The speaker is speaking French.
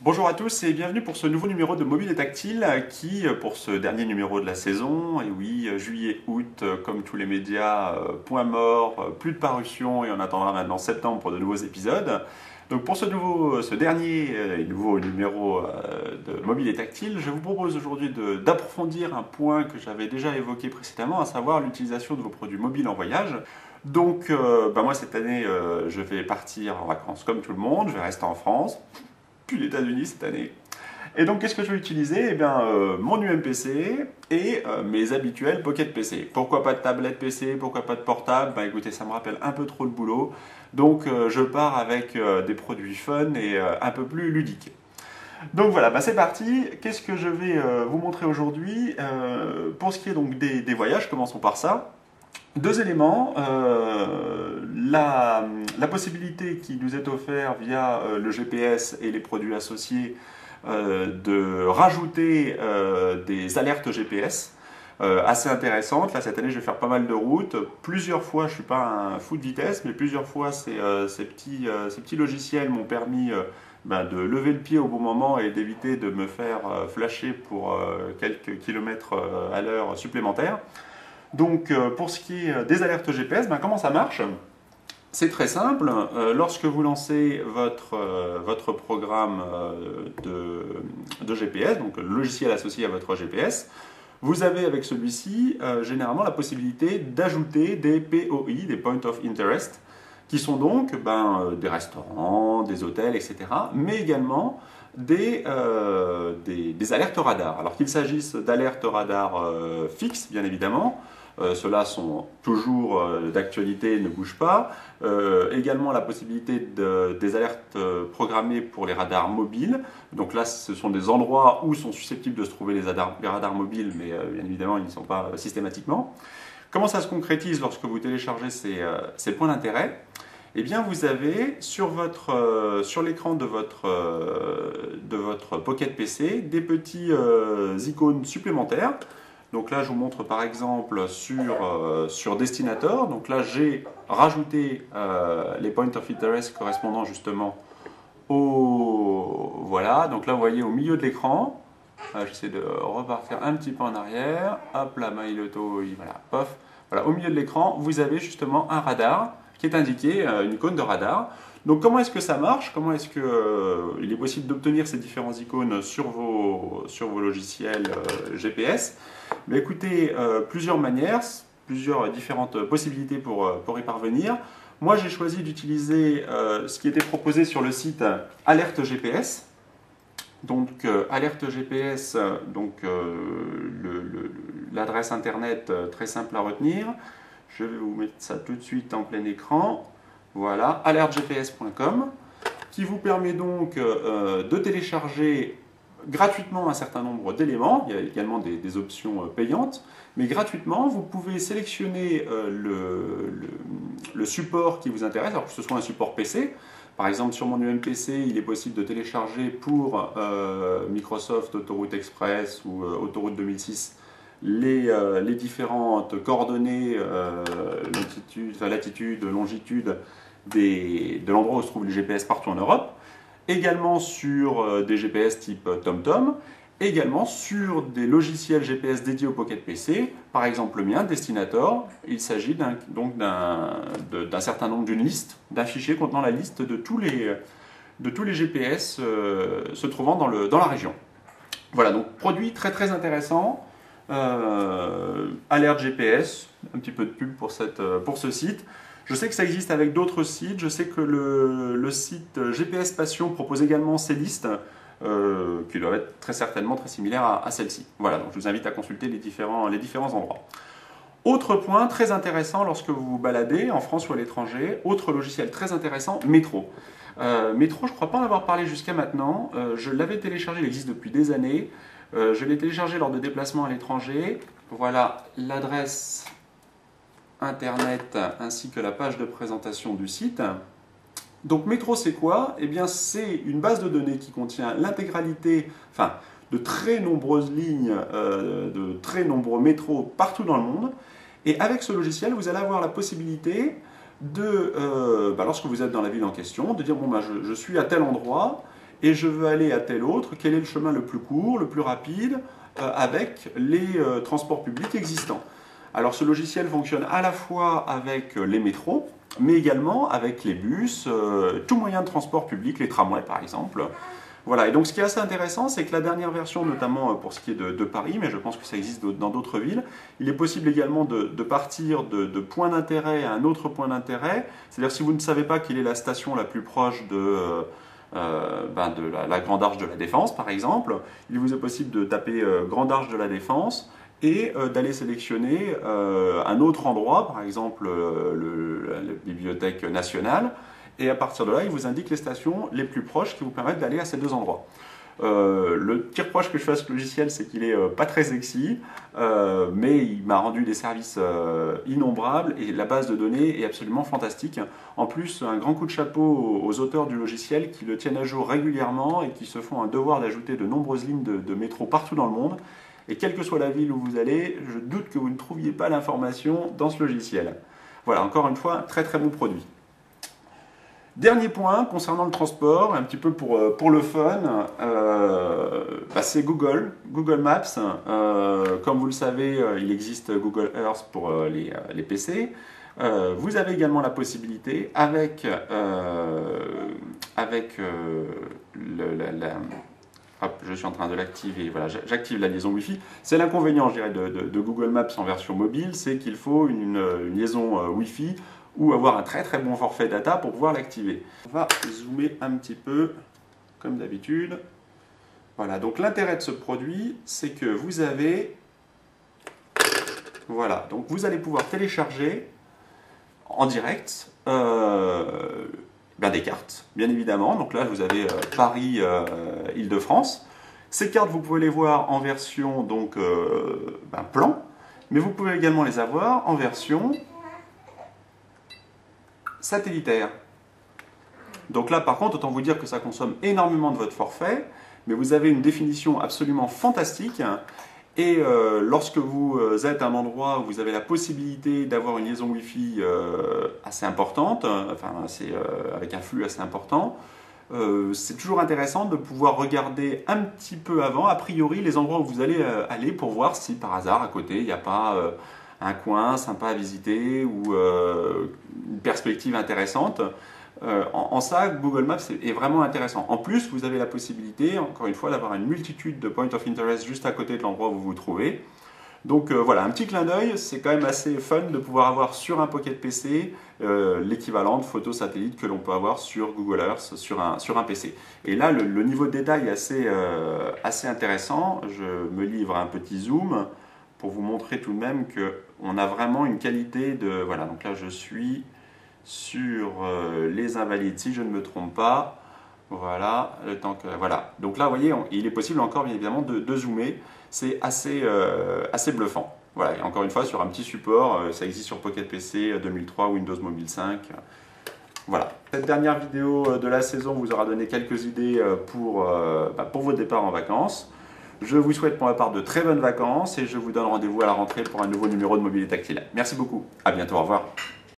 Bonjour à tous et bienvenue pour ce nouveau numéro de Mobile et Tactile qui, pour ce dernier numéro de la saison, et oui, juillet-août, comme tous les médias, point mort, plus de parution et on attendra maintenant septembre pour de nouveaux épisodes. Donc pour ce dernier et nouveau numéro de Mobile et Tactile, je vous propose aujourd'hui d'approfondir un point que j'avais déjà évoqué précédemment, à savoir l'utilisation de vos produits mobiles en voyage. Donc moi cette année, je vais partir en vacances comme tout le monde, je vais rester en France puis les États-Unis cette année. Et donc, qu'est-ce que je vais utiliser? Eh bien, mon UMPC et mes habituels Pocket PC. Pourquoi pas de tablette PC? Pourquoi pas de portable? Bah écoutez, ça me rappelle un peu trop le boulot. Donc, je pars avec des produits fun et un peu plus ludiques. Donc voilà, bah c'est parti. Qu'est-ce que je vais vous montrer aujourd'hui? Pour ce qui est donc des voyages, commençons par ça. Deux éléments, la possibilité qui nous est offerte via le GPS et les produits associés de rajouter des alertes GPS assez intéressantes. Là, cette année, je vais faire pas mal de routes. Plusieurs fois, je ne suis pas un fou de vitesse, mais plusieurs fois, ces petits logiciels m'ont permis de lever le pied au bon moment et d'éviter de me faire flasher pour quelques kilomètres à l'heure supplémentaires. Donc, pour ce qui est des alertes GPS, comment ça marche? C'est très simple. Lorsque vous lancez votre programme de GPS, donc le logiciel associé à votre GPS, vous avez avec celui-ci généralement la possibilité d'ajouter des POI, des Point of Interest, qui sont donc des restaurants, des hôtels, etc., mais également des alertes radar. Alors qu'il s'agisse d'alertes radar fixes, bien évidemment, ceux-là sont toujours d'actualité, ne bougent pas. Également la possibilité des alertes programmées pour les radars mobiles. Donc là, ce sont des endroits où sont susceptibles de se trouver les radars mobiles, mais bien évidemment, ils n'y sont pas systématiquement. Comment ça se concrétise lorsque vous téléchargez ces points d'intérêt? Eh bien, vous avez sur l'écran de votre Pocket PC des petits icônes supplémentaires. Donc là, je vous montre par exemple sur Destinator. Donc là, j'ai rajouté les Point of Interest correspondant justement au... Voilà, donc là, vous voyez au milieu de l'écran. J'essaie de repartir un petit peu en arrière. Hop là, MyLotto, voilà, pof. Voilà, au milieu de l'écran, vous avez justement un radar qui est indiqué, une icône de radar. Donc comment est-ce que ça marche? Comment est-ce qu'il est possible d'obtenir ces différentes icônes sur vos logiciels GPS? Mais écoutez, plusieurs manières, plusieurs différentes possibilités pour y parvenir. Moi, j'ai choisi d'utiliser ce qui était proposé sur le site Alerte GPS. Donc, Alerte GPS, l'adresse internet très simple à retenir. Je vais vous mettre ça tout de suite en plein écran. Voilà, alertegps.com, qui vous permet donc de télécharger gratuitement un certain nombre d'éléments. Il y a également des options payantes, mais gratuitement, vous pouvez sélectionner le support qui vous intéresse, alors que ce soit un support PC. Par exemple, sur mon UMPC, il est possible de télécharger pour Microsoft Autoroute Express ou Autoroute 2006 les différentes coordonnées, latitude, longitude de l'endroit où se trouvent les GPS partout en Europe, également sur des GPS type TomTom, également sur des logiciels GPS dédiés au Pocket PC, par exemple le mien, Destinator. Il s'agit d'un certain nombre, d'une liste, d'un fichier contenant la liste de tous les GPS se trouvant dans la région. Voilà, donc produit très très intéressant. Alerte GPS, un petit peu de pub pour ce site. Je sais que ça existe avec d'autres sites. Je sais que le site GPS Passion propose également ces listes qui doivent être très certainement très similaires à celle-ci. Voilà, donc je vous invite à consulter les différents endroits. Autre point très intéressant lorsque vous vous baladez en France ou à l'étranger, autre logiciel très intéressant, Métro. Métro, je ne crois pas en avoir parlé jusqu'à maintenant. Je l'avais téléchargé, il existe depuis des années. Je l'ai téléchargé lors de déplacements à l'étranger. Voilà l'adresse internet ainsi que la page de présentation du site. Donc Métro, c'est quoi? Eh bien, c'est une base de données qui contient l'intégralité, de très nombreuses lignes, de très nombreux métros partout dans le monde. Et avec ce logiciel, vous allez avoir la possibilité lorsque vous êtes dans la ville en question, de dire je suis à tel endroit et je veux aller à tel autre, quel est le chemin le plus court, le plus rapide, avec les transports publics existants. Alors ce logiciel fonctionne à la fois avec les métros, mais également avec les bus, tout moyen de transport public, les tramways par exemple. Voilà, et donc ce qui est assez intéressant, c'est que la dernière version, notamment pour ce qui est de Paris, mais je pense que ça existe dans d'autres villes, il est possible également de partir de point d'intérêt à un autre point d'intérêt. C'est-à-dire si vous ne savez pas quelle est la station la plus proche de la Grande Arche de la Défense, par exemple, il vous est possible de taper Grande Arche de la Défense et d'aller sélectionner un autre endroit, par exemple la Bibliothèque nationale, et à partir de là, il vous indique les stations les plus proches qui vous permettent d'aller à ces deux endroits. Le petit reproche que je fais à ce logiciel, c'est qu'il n'est pas très sexy, mais il m'a rendu des services innombrables et la base de données est absolument fantastique. En plus, un grand coup de chapeau aux auteurs du logiciel qui le tiennent à jour régulièrement et qui se font un devoir d'ajouter de nombreuses lignes de métro partout dans le monde. Et quelle que soit la ville où vous allez, je doute que vous ne trouviez pas l'information dans ce logiciel. Voilà, encore une fois, un très très bon produit. Dernier point concernant le transport, un petit peu pour le fun, c'est Google Maps. Comme vous le savez, il existe Google Earth pour les PC. Vous avez également la possibilité, je suis en train de l'activer, voilà, j'active la liaison Wi-Fi. C'est l'inconvénient, je dirais, de Google Maps en version mobile, c'est qu'il faut une liaison Wi-Fi ou avoir un très très bon forfait data pour pouvoir l'activer. On va zoomer un petit peu, comme d'habitude. Voilà, donc l'intérêt de ce produit, c'est que vous avez... Voilà, donc vous allez pouvoir télécharger en direct des cartes, bien évidemment. Donc là, vous avez Paris, Île-de-France. Ces cartes, vous pouvez les voir en version donc, plan, mais vous pouvez également les avoir en version satellitaire. Donc là, par contre, autant vous dire que ça consomme énormément de votre forfait, mais vous avez une définition absolument fantastique. Et lorsque vous êtes à un endroit où vous avez la possibilité d'avoir une liaison Wi-Fi assez importante, avec un flux assez important, c'est toujours intéressant de pouvoir regarder un petit peu avant, a priori, les endroits où vous allez aller pour voir si par hasard à côté il n'y a pas un coin sympa à visiter ou une perspective intéressante. En ça, Google Maps est vraiment intéressant. En plus, vous avez la possibilité, encore une fois, d'avoir une multitude de points of interest juste à côté de l'endroit où vous vous trouvez. Donc voilà, un petit clin d'œil, c'est quand même assez fun de pouvoir avoir sur un Pocket PC l'équivalent de photos satellites que l'on peut avoir sur Google Earth, sur un PC. Et là, le niveau de détail est assez intéressant. Je me livre un petit zoom pour vous montrer tout de même qu'on a vraiment une qualité de... Voilà, donc là je suis sur les Invalides, si je ne me trompe pas. Voilà, le temps que... Voilà. Donc là, vous voyez, il est possible encore, bien évidemment, de zoomer. C'est assez bluffant. Voilà, et encore une fois, sur un petit support, ça existe sur Pocket PC 2003, Windows Mobile 5. Voilà. Cette dernière vidéo de la saison vous aura donné quelques idées pour vos départs en vacances. Je vous souhaite pour ma part de très bonnes vacances et je vous donne rendez-vous à la rentrée pour un nouveau numéro de Mobilité Tactile. Merci beaucoup, à bientôt, au revoir.